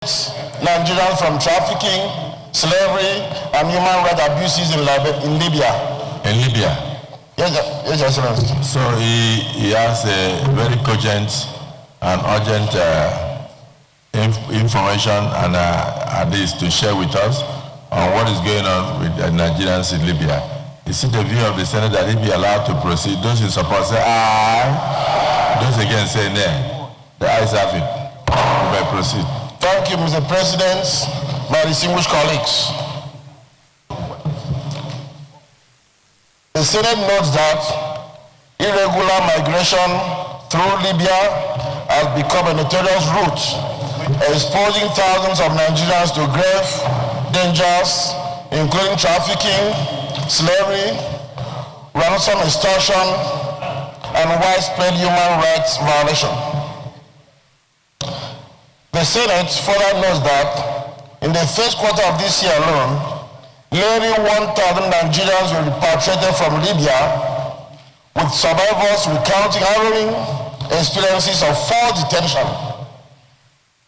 Nigerians from trafficking, slavery, and human rights abuses in Libya. In Libya? Yes, Your Excellency. So he has a very cogent and urgent information and ideas to share with us on what is going on with Nigerians in Libya. Is it the view of the Senate that he be allowed to proceed? Those in support say aye. Those against say nay. The ayes have it. We may proceed. Thank you, Mr. President, my distinguished colleagues. The Senate notes that irregular migration through Libya has become a notorious route, exposing thousands of Nigerians to grave dangers, including trafficking, slavery, ransom extortion, and widespread human rights violation. The Senate further notes that in the first quarter of this year alone, nearly 1,000 Nigerians were repatriated from Libya, with survivors recounting harrowing experiences of forced detention,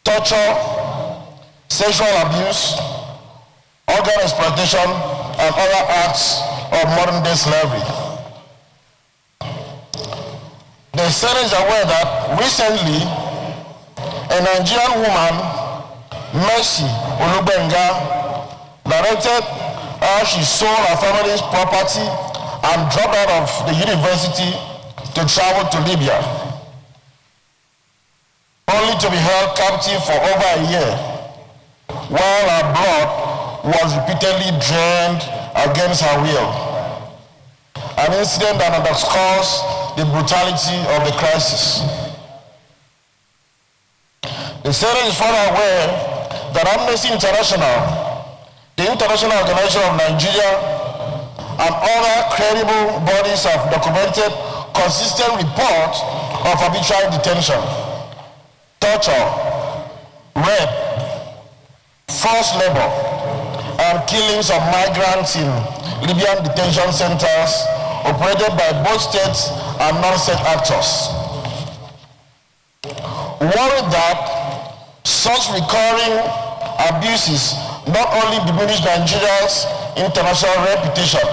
torture, sexual abuse, organ exploitation, and other acts of modern-day slavery. The Senate is aware that recently, a Nigerian woman, Mercy Olubenga, narrated how she sold her family's property and dropped out of the university to travel to Libya, only to be held captive for over a year, while her blood was repeatedly drained against her will. An incident that underscores the brutality of the crisis. The Senate is further aware that Amnesty International, the International Organization of Nigeria, and other credible bodies have documented consistent reports of arbitrary detention, torture, rape, forced labor, and killings of migrants in Libyan detention centers operated by both states and non-state actors. Worried that such recurring abuses not only diminish Nigeria's international reputation,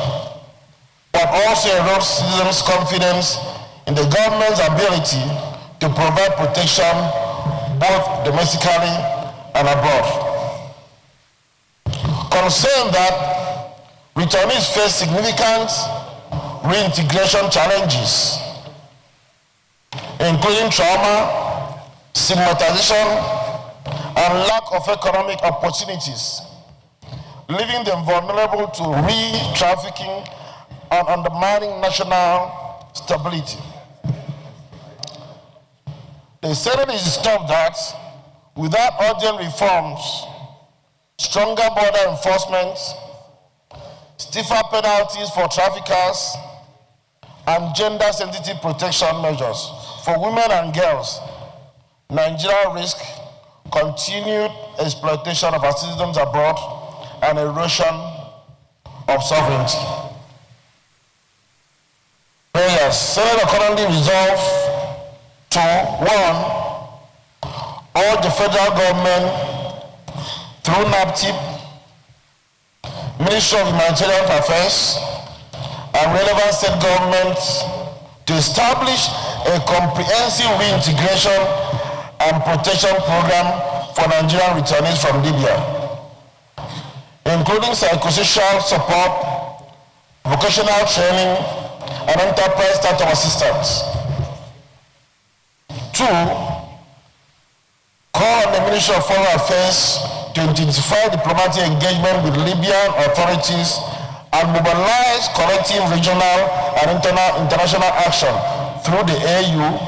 but also erode citizens' confidence in the government's ability to provide protection both domestically and abroad. Concerned that returnees face significant reintegration challenges, including trauma, stigmatization, and lack of economic opportunities, leaving them vulnerable to re-trafficking and undermining national stability. The Senate is disturbed that without urgent reforms, stronger border enforcement, stiffer penalties for traffickers, and gender-sensitive protection measures for women and girls, Nigeria risks continued exploitation of our citizens abroad and erosion of sovereignty. Prayers. Senate accordingly resolve to 1. Urge the federal government through NAPTIP, Ministry of Humanitarian Affairs, and relevant state governments to establish a comprehensive reintegration and protection program for Nigerian returnees from Libya, including psychosocial support, vocational training, and enterprise startup assistance. 2. Call on the Ministry of Foreign Affairs to intensify diplomatic engagement with Libyan authorities and mobilize collective regional and international action through the AU,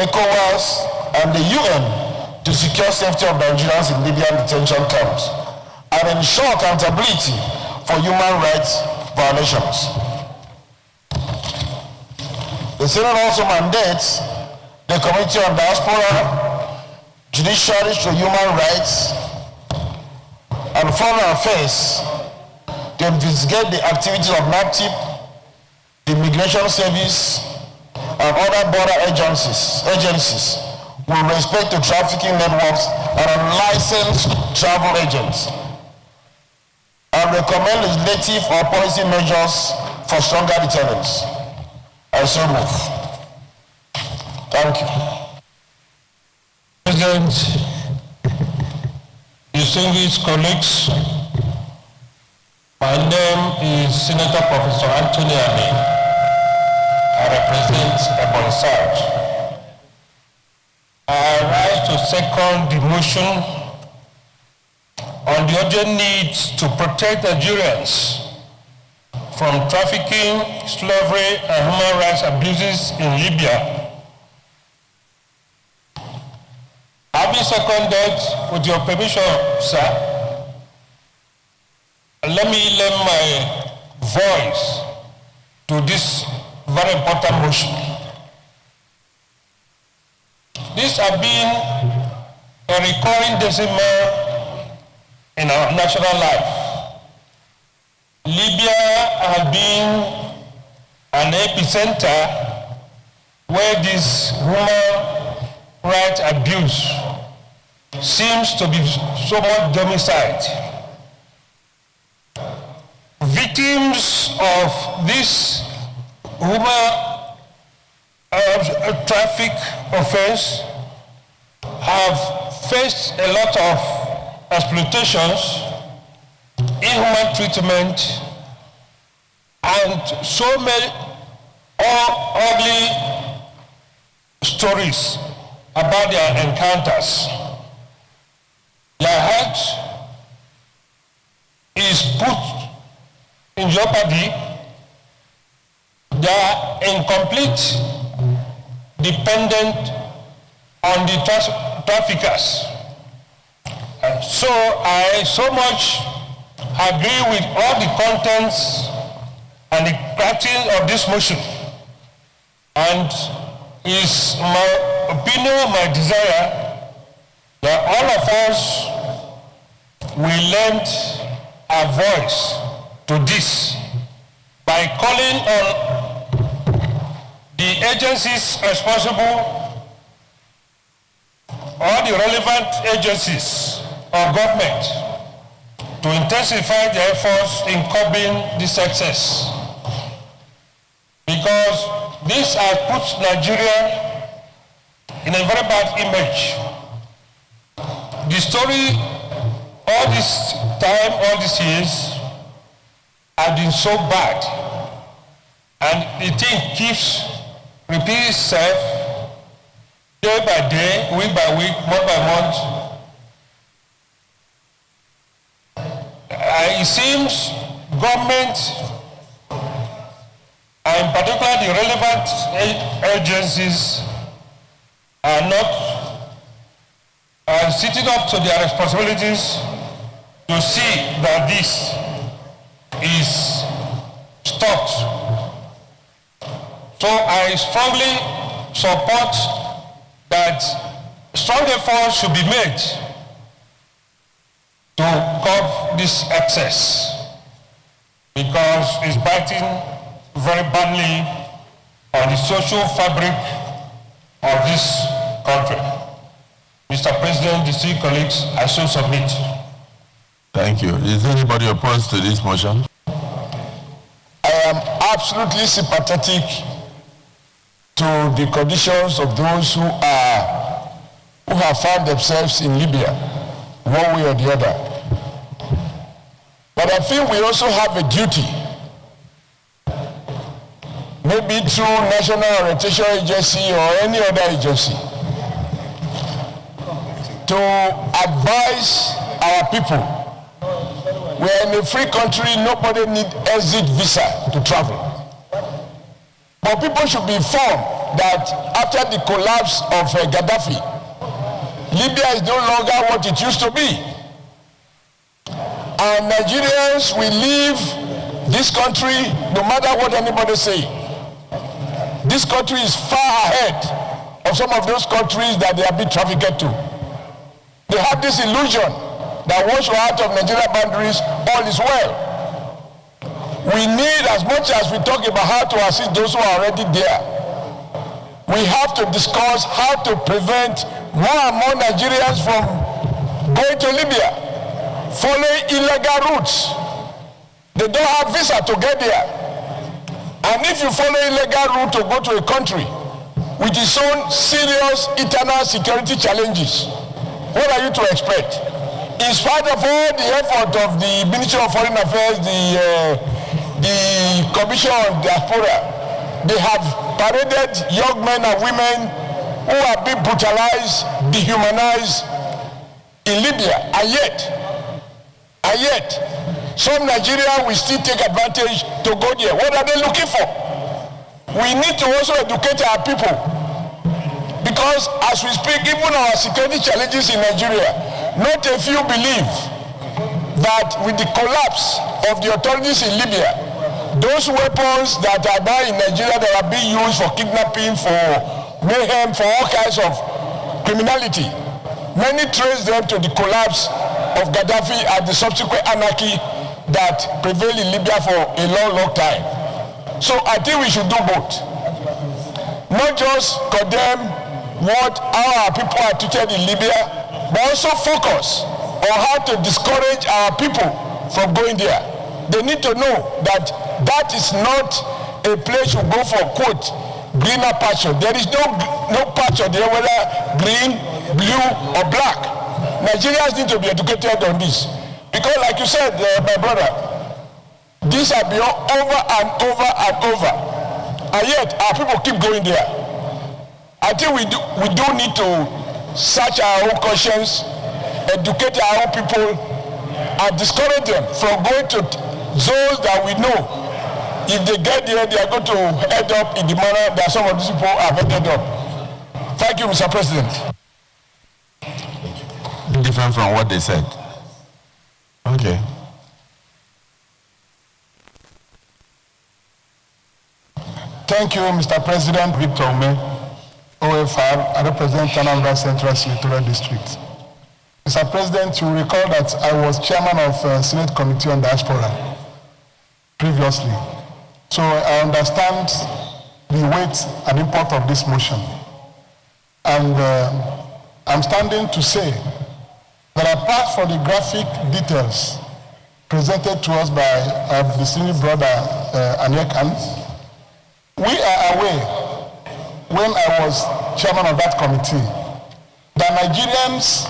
ECOWAS, and the UN to secure safety of Nigerians in Libyan detention camps and ensure accountability for human rights violations. The Senate also mandates the Committee on Diaspora, Judiciary to Human Rights, and Foreign Affairs to investigate the activities of NAPTIP, the Immigration Service, and other border agencies with respect to trafficking networks and unlicensed travel agents, and recommend legislative or policy measures for stronger deterrence. I so move. Thank you. President, distinguished colleagues, my name is Senator Professor Anthony Ami. I represent Ebonyi South. I rise to second the motion on the urgent need to protect Nigerians from trafficking, slavery, and human rights abuses in Libya. Having seconded, with your permission, sir, let me lend my voice to this very important motion. This has been a recurring decimal in our national life. Libya has been an epicenter where this human rights abuse seems to be so much domiciled. Victims of this human traffic offense have faced a lot of exploitations, inhuman treatment, and so many ugly stories about their encounters. Their health is put in jeopardy. They are incomplete, dependent on the traffickers. So I so much agree with all the contents and the crafting of this motion. And it's my opinion, my desire, that all of us will lend our voice to this by calling on the agencies responsible, all the relevant agencies of government to intensify their efforts in curbing this excess. Because this has put Nigeria in a very bad image. The story all this time, all these years, has been so bad. And the thing keeps repeating itself day by day, week by week, month by month. It seems government, and in particular the relevant agencies, are not sitting up to their responsibilities to see that this is stopped. So I strongly support that strong efforts should be made to curb this excess, because it's biting very badly on the social fabric of this country. Mr. President, distinguished colleagues, I so submit. Thank you. Is anybody opposed to this motion? I am absolutely sympathetic to the conditions of those who have found themselves in Libya, one way or the other. But I feel we also have a duty, maybe through National Orientation Agency or any other agency, to advise our people. We are in a free country, nobody needs exit visa to travel. But people should be informed that after the collapse of Gaddafi, Libya is no longer what it used to be. And Nigerians will leave this country no matter what anybody say. This country is far ahead of some of those countries that they have been trafficked to. They have this illusion that once you're out of Nigeria boundaries, all is well. We need, as much as we talk about how to assist those who are already there, we have to discuss how to prevent more and more Nigerians from going to Libya, following illegal routes. They don't have visa to get there. And if you follow illegal route to go to a country with its own serious internal security challenges, what are you to expect? In spite of all the effort of the Ministry of Foreign Affairs, the Commission on Diaspora, they have paraded young men and women who have been brutalized, dehumanized in Libya, and yet, some Nigerians will still take advantage to go there. What are they looking for? We need to also educate our people, because as we speak, even our security challenges in Nigeria, not a few believe that with the collapse of the authorities in Libya, those weapons that are now in Nigeria that are being used for kidnapping, for mayhem, for all kinds of criminality, many trace them to the collapse of Gaddafi and the subsequent anarchy that prevailed in Libya for a long time. So I think we should do both. Not just condemn how our people are treated in Libya, but also focus on how to discourage our people from going there. They need to know that that is not a place you go for, quote, greener pasture. There is no pasture there, whether green, blue, or black. Nigerians need to be educated on this. Because like you said, my brother, these are been over and over and over. And yet, our people keep going there. I think we do need to search our own conscience, educate our own people, and discourage them from going to zones that we know, if they get there, they are going to end up in the manner that some of these people have ended up. Thank you, Mr. President. Different from what they said. Okay. Thank you, Mr. President. Victor Ume, OFR, I represent Anambra Central Senatorial District. Mr. President, you recall that I was chairman of Senate Committee on Diaspora previously. So I understand the weight and import of this motion. And I'm standing to say that apart from the graphic details presented to us by our distinguished brother Anyekan, we are aware, when I was chairman of that committee, that Nigerians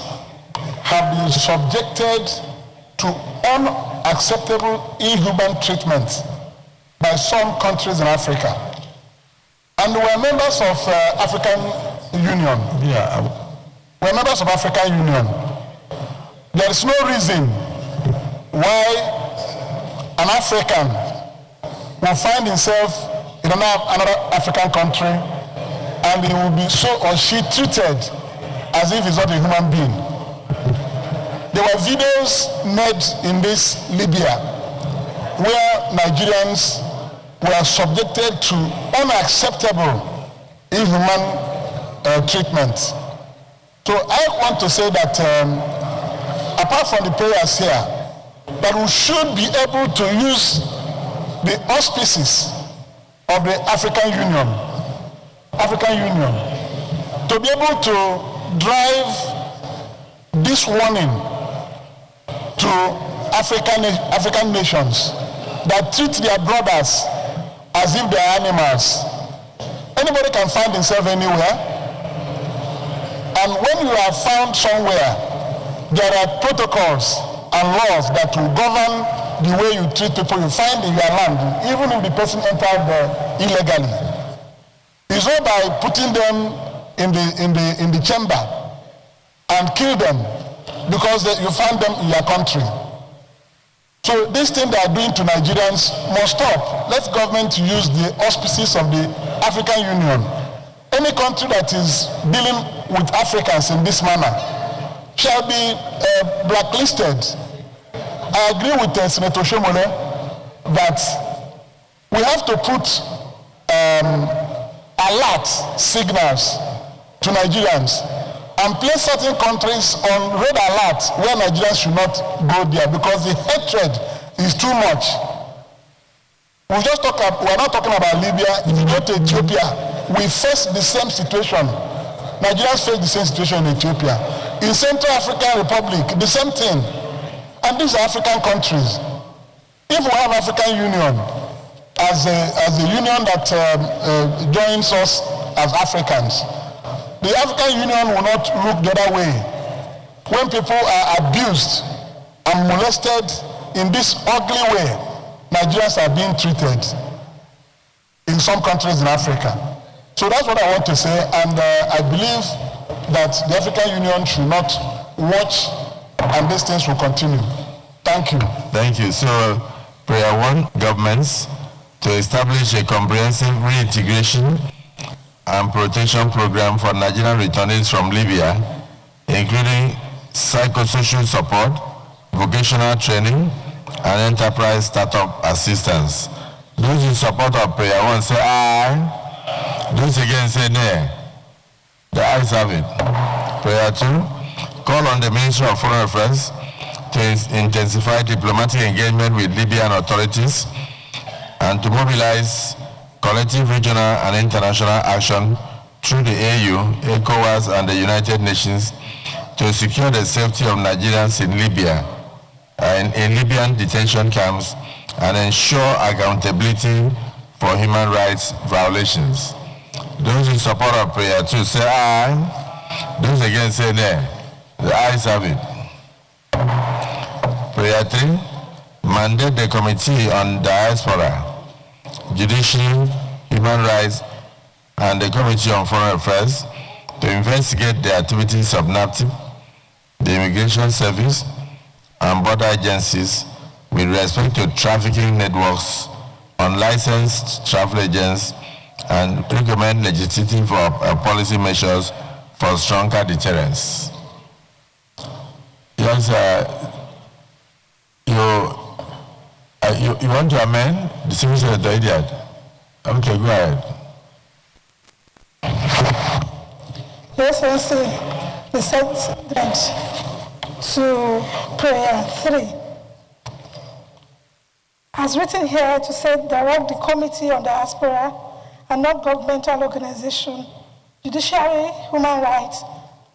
have been subjected to unacceptable inhuman treatment by some countries in Africa. And we're members of African Union. Yeah. We're members of African Union. There is no reason why an African will find himself in another African country and he will be so or she treated as if he's not a human being. There were videos made in this Libya where Nigerians were subjected to unacceptable inhuman treatment. So I want to say that apart from the prayers here, that we should be able to use the auspices of the African Union to be able to drive this warning to African nations that treat their brothers as if they are animals. Anybody can find himself anywhere, and when you are found somewhere, there are protocols and laws that will govern the way you treat people you find in your land, even if the person entered illegally. It's not by putting them in the chamber and kill them because you found them in your country. So this thing they are doing to Nigerians must stop. Let government use the auspices of the African Union. Any country that is dealing with Africans in this manner shall be blacklisted. I agree with Senator Shomole that we have to put alert signals to Nigerians and place certain countries on red alert where Nigerians should not go there because the hatred is too much. We're not talking about Libya. If you go to Ethiopia, we face the same situation. Nigerians face the same situation in Ethiopia. In Central African Republic, the same thing. And these are African countries. If we have African Union as a union that joins us as Africans, the African Union will not look the other way. When people are abused and molested in this ugly way, Nigerians are being treated in some countries in Africa. So that's what I want to say, and I believe that the African Union should not watch, and these things will continue. Thank you. Thank you. So, prayer one, governments to establish a comprehensive reintegration and protection program for Nigerian returnees from Libya, including psychosocial support, vocational training, and enterprise startup assistance. Those in support of prayer one say aye. Those against say nay. The ayes have it. Prayer two, call on the Ministry of Foreign Affairs to intensify diplomatic engagement with Libyan authorities and to mobilize collective regional and international action through the AU, ECOWAS, and the United Nations to secure the safety of Nigerians in Libya and in Libyan detention camps and ensure accountability for human rights violations. Those in support of prayer 2 say aye. Those against say nay. The ayes have it. Prayer 3, mandate the Committee on Diaspora, Judiciary, Human Rights, and the Committee on Foreign Affairs to investigate the activities of NAPTIP, the Immigration Service, and border agencies with respect to trafficking networks, unlicensed travel agents, and recommend legislative policy measures for stronger deterrence. Yes, you want to amend the civil secretary idiot? Okay, go ahead. Yes, I see the second to prayer 3. As written here to say direct the Committee on Diaspora and not governmental organization, judiciary, human rights,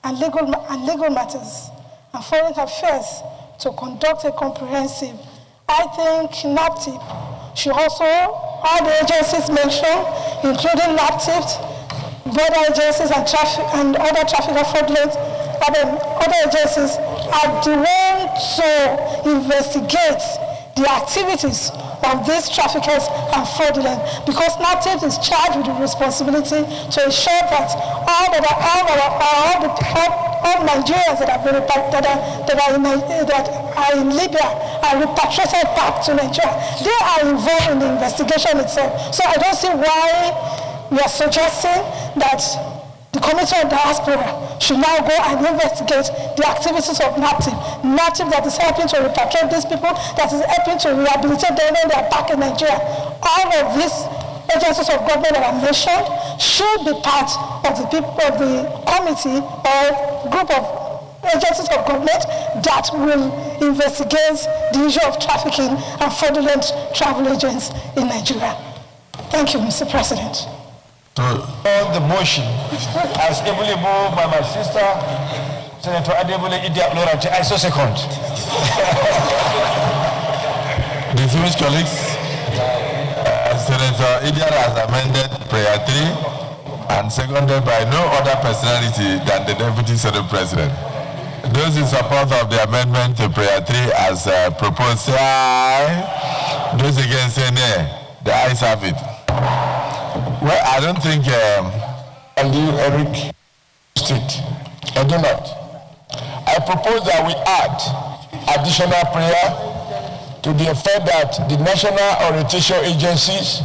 and legal matters, and foreign affairs to conduct a comprehensive. I think NAPTIP should also, all the agencies mentioned, including NAPTIP, border agencies and other traffic fraudulent, other agencies are the ones to investigate the activities of these traffickers and fraudulent, because NAPTIP is charged with the responsibility to ensure that all Nigerians that are in Libya are repatriated back to Nigeria. They are involved in the investigation itself. So I don't see why we are suggesting that the Committee on Diaspora should now go and investigate the activities of NAPTIP that is helping to repatriate these people, that is helping to rehabilitate them when they are back in Nigeria. All of these agencies of government that I mentioned should be part of the committee or group of agencies of government that will investigate the issue of trafficking and fraudulent travel agents in Nigeria. Thank you, Mr. President. On the motion, as ably moved by my sister, Senator Adebule Idia Olorante, I so second. Distinguished colleagues, Senator Idia has amended prayer 3 and seconded by no other personality than the Deputy Senate President. Those in support of the amendment to prayer 3 as proposed say aye. Those against say nay. The ayes have it. Well, I don't think Eric Street. I do not. I propose that we add additional prayer to the effect that the national orientation agencies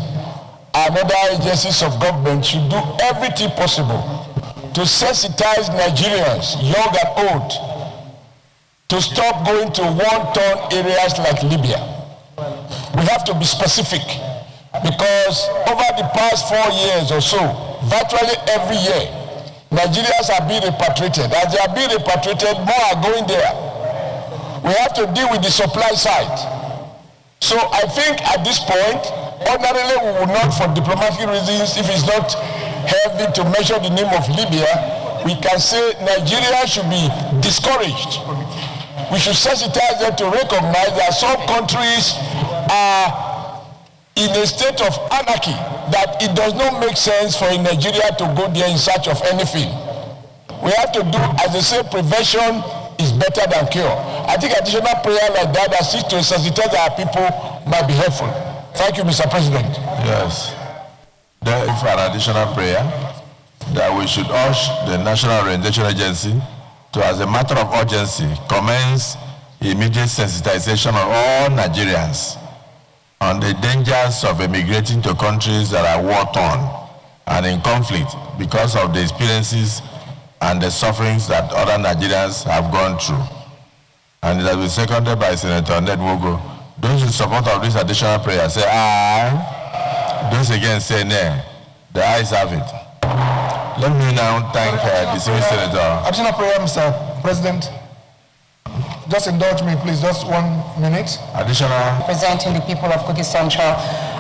and other agencies of government should do everything possible to sensitize Nigerians, young and old, to stop going to war-torn areas like Libya. We have to be specific, because over the past 4 years or so, virtually every year, Nigerians are being repatriated. As they are being repatriated, more are going there. We have to deal with the supply side. So I think at this point, ordinarily we will not, for diplomatic reasons, if it's not healthy to mention the name of Libya, we can say Nigeria should be discouraged. We should sensitize them to recognize that some countries are in a state of anarchy, that it does not make sense for Nigeria to go there in search of anything. We have to do, as they say, prevention is better than cure. I think additional prayer like that seeks to sensitize our people might be helpful. Thank you, Mr. President. Yes. There is an additional prayer that we should urge the National Orientation Agency to, as a matter of urgency, commence immediate sensitization of all Nigerians on the dangers of emigrating to countries that are war-torn and in conflict because of the experiences and the sufferings that other Nigerians have gone through. And it has been seconded by Senator Ned Wogo. Those in support of this additional prayer say aye. Those against say nay. The ayes have it. Let me now thank the Senior Senator. Additional prayer, Mr. President. Just indulge me, please, just 1 minute. Additional. Representing the people of Kogi Central,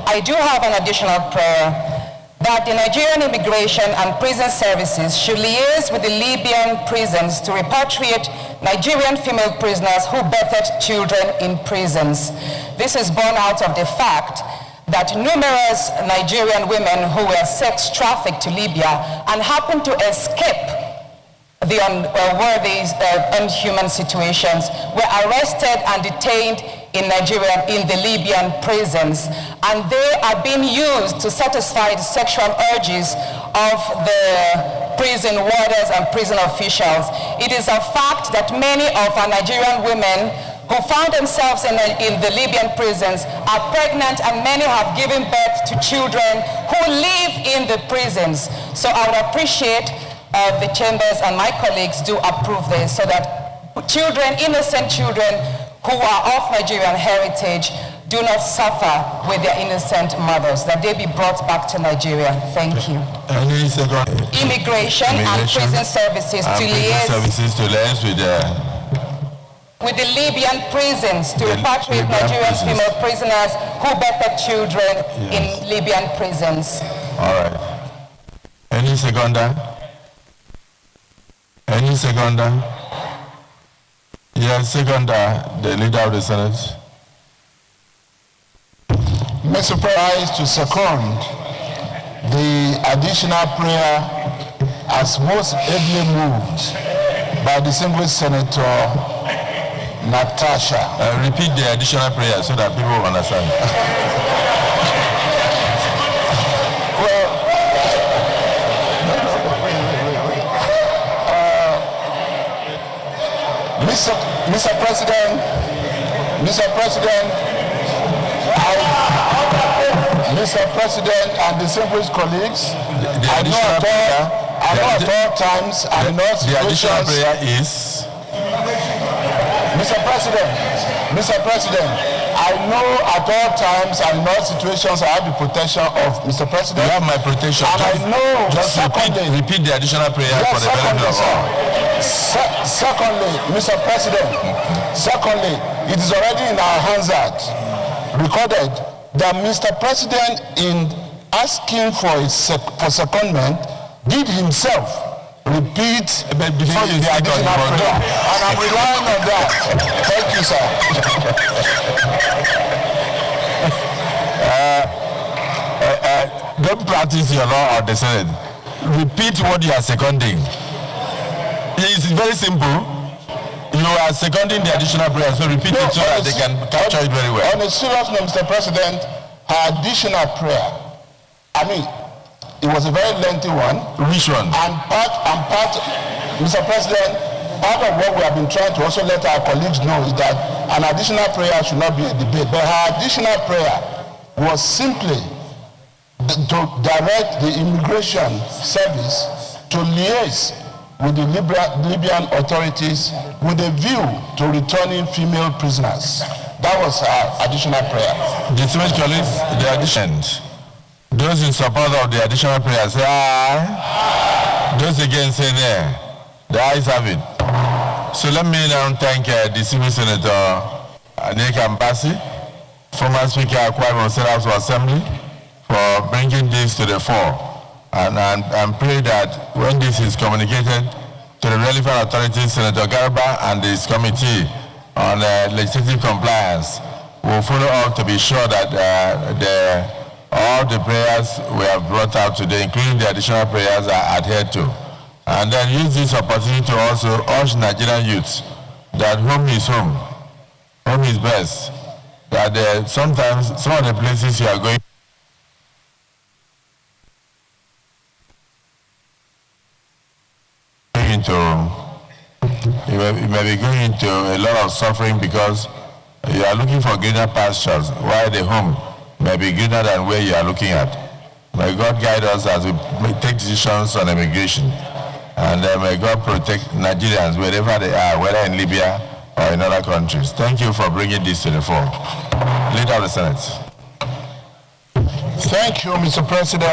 I do have an additional prayer that the Nigerian Immigration and Prison Services should liaise with the Libyan prisons to repatriate Nigerian female prisoners who birthed children in prisons. This is born out of the fact that numerous Nigerian women who were sex trafficked to Libya and happened to escape the unworthy, inhuman situations were arrested and detained in Nigeria in the Libyan prisons, and they are being used to satisfy the sexual urges of the prison warders and prison officials. It is a fact that many of our Nigerian women who found themselves in the Libyan prisons are pregnant, and many have given birth to children who live in the prisons. So I would appreciate the chambers and my colleagues do approve this, so that children, innocent children who are of Nigerian heritage, do not suffer with their innocent mothers, that they be brought back to Nigeria. Thank you. Immigration and Prison Services to liaise with the Libyan prisons to repatriate Nigerian female prisoners who birthed children in Libyan prisons. All right. Any seconder? Any seconder? Yes, seconder, the leader of the Senate. Mr. President, to second the additional prayer as most ably moved by distinguished Senator Natasha. Repeat the additional prayer so that people understand. Mr. President, and distinguished colleagues, I know at all times and in all situations. The additional prayer is? Mr. President, I know at all times and in all situations I have the protection of Mr. President. You have my protection. And I know. Just repeat the additional prayer for the benefit of all. Secondly, Mr. President, it is already in our hands recorded that Mr. President, in asking for secondment, did himself repeat before the additional prayer. And I'm relying on that. Thank you, sir. Don't practice your law on the Senate. Repeat what you are seconding. It's very simple. You are seconding the additional prayer, so repeat it so that they can capture it very well. On a serious note, Mr. President, her additional prayer, it was a very lengthy one. Which one? And part, Mr. President, part of what we have been trying to also let our colleagues know is that an additional prayer should not be a debate. But her additional prayer was simply to direct the immigration service to liaise with the Libyan authorities with a view to returning female prisoners. That was our additional prayer. Distinguished colleagues, the addition. Those in support of the additional prayer say aye. Those against say nay. The ayes have it. So let me now thank distinguished Senator Nigerian former Speaker Akwa House of Assembly, for bringing this to the fore. And pray that when this is communicated to the relevant authorities, Senator Garba and his committee on legislative compliance. We'll follow up to be sure that all the prayers we have brought out today, including the additional prayers, are adhered to. And then use this opportunity to also urge Nigerian youths that home is home. Home is best. That sometimes some of the places you are going into, you may be going into a lot of suffering because you are looking for greener pastures, while the home may be greener than where you are looking at. May God guide us as we take decisions on immigration, and may God protect Nigerians wherever they are, whether in Libya or in other countries. Thank you for bringing this to the fore. Leader of the Senate. Thank you, Mr. President.